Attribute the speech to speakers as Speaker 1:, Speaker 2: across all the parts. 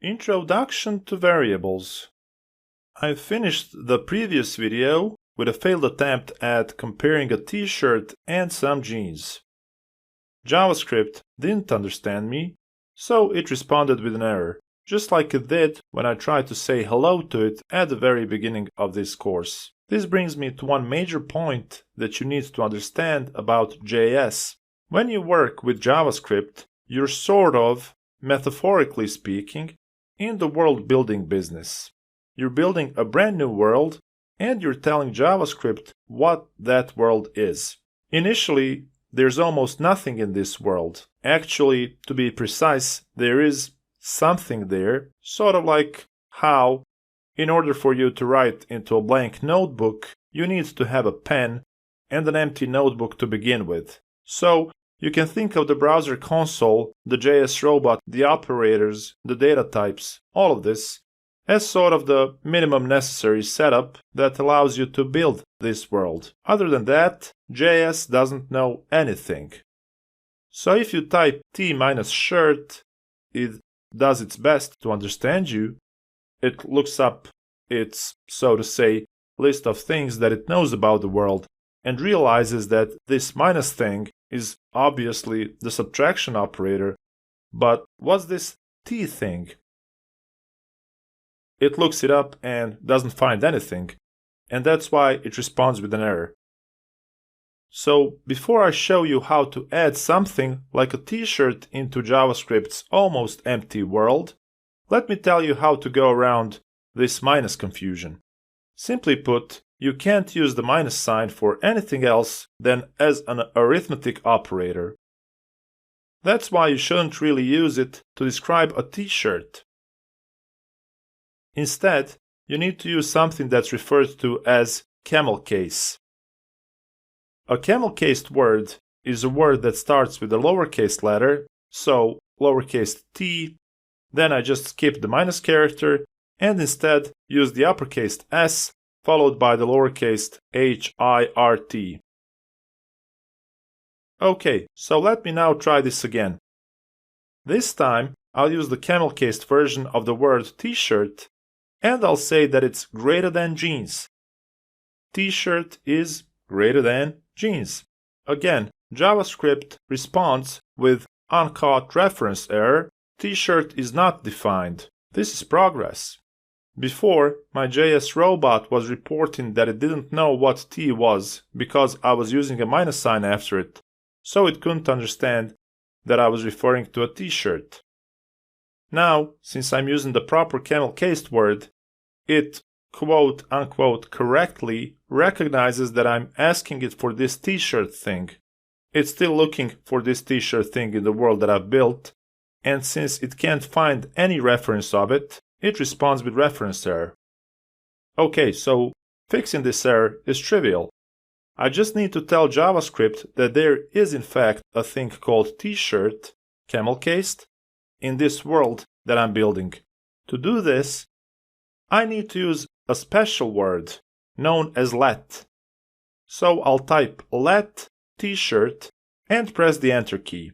Speaker 1: Introduction to variables. I finished the previous video with a failed attempt at comparing a t-shirt and some jeans. JavaScript didn't understand me, so it responded with an error, just like it did when I tried to say hello to it at the very beginning of this course. This brings me to one major point that you need to understand about JS. When you work with JavaScript, you're sort of, metaphorically speaking, in the world building business. You're building a brand new world and you're telling JavaScript what that world is. Initially, there's almost nothing in this world. Actually, to be precise, there is something there, sort of like how, in order for you to write into a blank notebook, you need to have a pen and an empty notebook to begin with. So, you can think of the browser console, the JS robot, the operators, the data types, all of this, as sort of the minimum necessary setup that allows you to build this world. Other than that, JS doesn't know anything. So if you type t-shirt, it does its best to understand you. It looks up its, so to say, list of things that it knows about the world and realizes that this minus thing is obviously the subtraction operator, but what's this t thing? It looks it up and doesn't find anything, and that's why it responds with an error. So before I show you how to add something like a t-shirt into JavaScript's almost empty world, let me tell you how to go around this minus confusion. Simply put, you can't use the minus sign for anything else than as an arithmetic operator. That's why you shouldn't really use it to describe a t-shirt. Instead, you need to use something that's referred to as camel case. A camel-cased word is a word that starts with a lowercase letter, so lowercase t, then I just skip the minus character and instead use the uppercase s followed by the lowercase hirt. Okay, so let me now try this again. This time, I'll use the camel-cased version of the word t-shirt and I'll say that it's greater than jeans. T-shirt is greater than jeans. Again, JavaScript responds with uncaught reference error. T-shirt is not defined. This is progress. Before, my JS robot was reporting that it didn't know what t was because I was using a minus sign after it, so it couldn't understand that I was referring to a t-shirt. Now, since I'm using the proper camel-cased word, it quote-unquote correctly recognizes that I'm asking it for this t-shirt thing. It's still looking for this t-shirt thing in the world that I've built, and since it can't find any reference of it, it responds with reference error. Okay, so fixing this error is trivial. I just need to tell JavaScript that there is in fact a thing called t-shirt, camel-cased, in this world that I'm building. To do this, I need to use a special word known as let. So I'll type let t-shirt and press the enter key.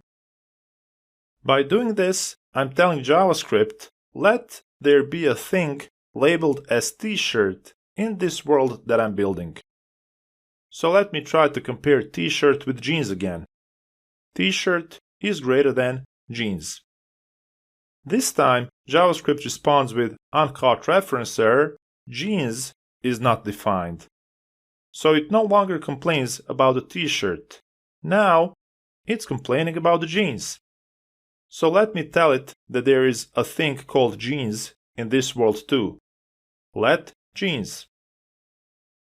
Speaker 1: By doing this, I'm telling JavaScript, let there be a thing labeled as t-shirt in this world that I'm building. So let me try to compare t-shirt with jeans again. T-shirt is greater than jeans. This time, JavaScript responds with uncaught reference error, jeans is not defined. So it no longer complains about the t-shirt. Now, it's complaining about the jeans. So let me tell it that there is a thing called jeans in this world too. Let jeans.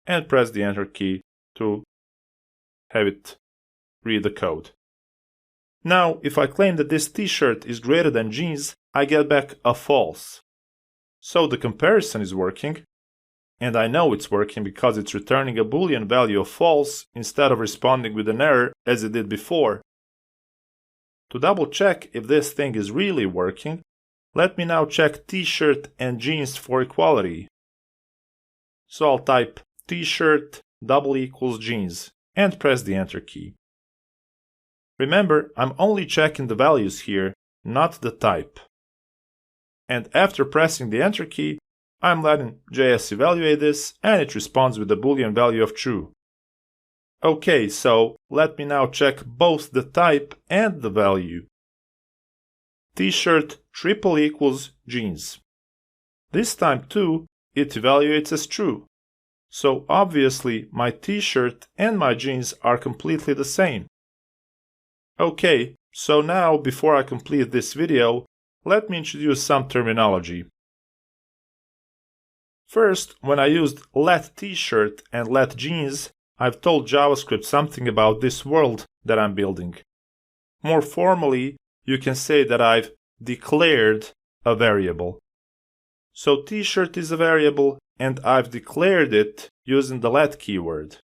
Speaker 1: And press the enter key to have it read the code. Now, if I claim that this t-shirt is greater than jeans, I get back a false. So the comparison is working, and I know it's working because it's returning a boolean value of false instead of responding with an error as it did before. To double check if this thing is really working, let me now check t-shirt and jeans for equality. So I'll type t-shirt = jeans and press the enter key. Remember, I'm only checking the values here, not the type. And after pressing the Enter key, I'm letting JS evaluate this, and it responds with the Boolean value of true. Okay, so let me now check both the type and the value. T-shirt triple equals jeans. This time too, it evaluates as true. So obviously my t-shirt and my jeans are completely the same. Okay, so now before I complete this video, let me introduce some terminology. First, when I used let t-shirt and let jeans, I've told JavaScript something about this world that I'm building. More formally, you can say that I've declared a variable. So t-shirt is a variable, and I've declared it using the let keyword.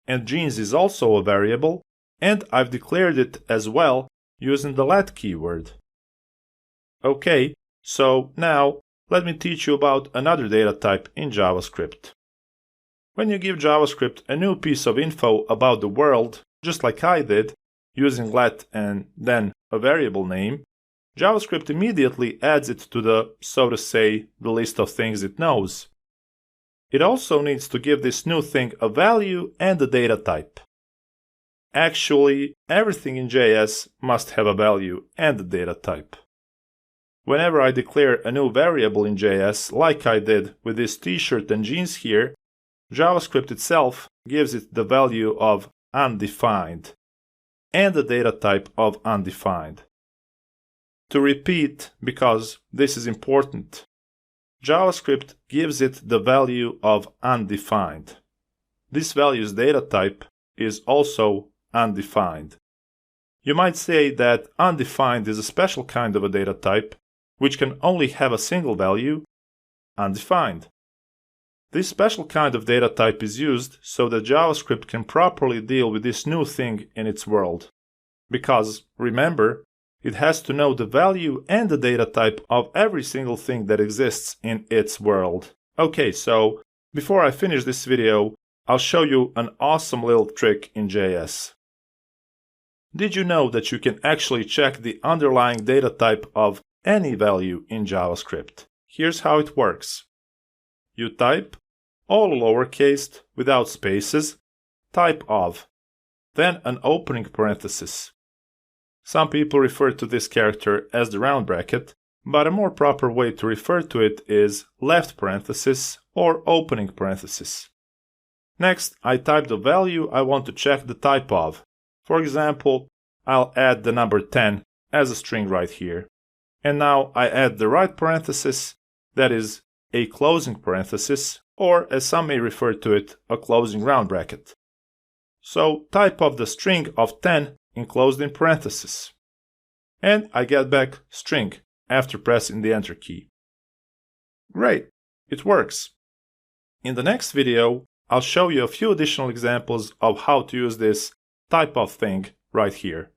Speaker 1: And jeans is also a variable, and I've declared it as well using the let keyword. Okay, so now let me teach you about another data type in JavaScript. When you give JavaScript a new piece of info about the world, just like I did, using let and then a variable name, JavaScript immediately adds it to the, so to say, the list of things it knows. It also needs to give this new thing a value and a data type. Actually, everything in JS must have a value and a data type. Whenever I declare a new variable in JS, like I did with this t-shirt and jeans here, JavaScript itself gives it the value of undefined and the data type of undefined. To repeat, because this is important, JavaScript gives it the value of undefined. This value's data type is also undefined. You might say that undefined is a special kind of a data type, which can only have a single value, undefined. This special kind of data type is used so that JavaScript can properly deal with this new thing in its world. Because, remember, it has to know the value and the data type of every single thing that exists in its world. Okay, so before I finish this video, I'll show you an awesome little trick in JS. Did you know that you can actually check the underlying data type of any value in JavaScript? Here's how it works. You type, all lowercase, without spaces, type of, then an opening parenthesis. Some people refer to this character as the round bracket, but a more proper way to refer to it is left parenthesis or opening parenthesis. Next, I type the value I want to check the type of. For example, I'll add the number 10 as a string right here. And now I add the right parenthesis, that is a closing parenthesis, or as some may refer to it, a closing round bracket. So type of the string of 10 enclosed in parentheses. And I get back string after pressing the Enter key. Great, it works. In the next video, I'll show you a few additional examples of how to use this type of thing right here.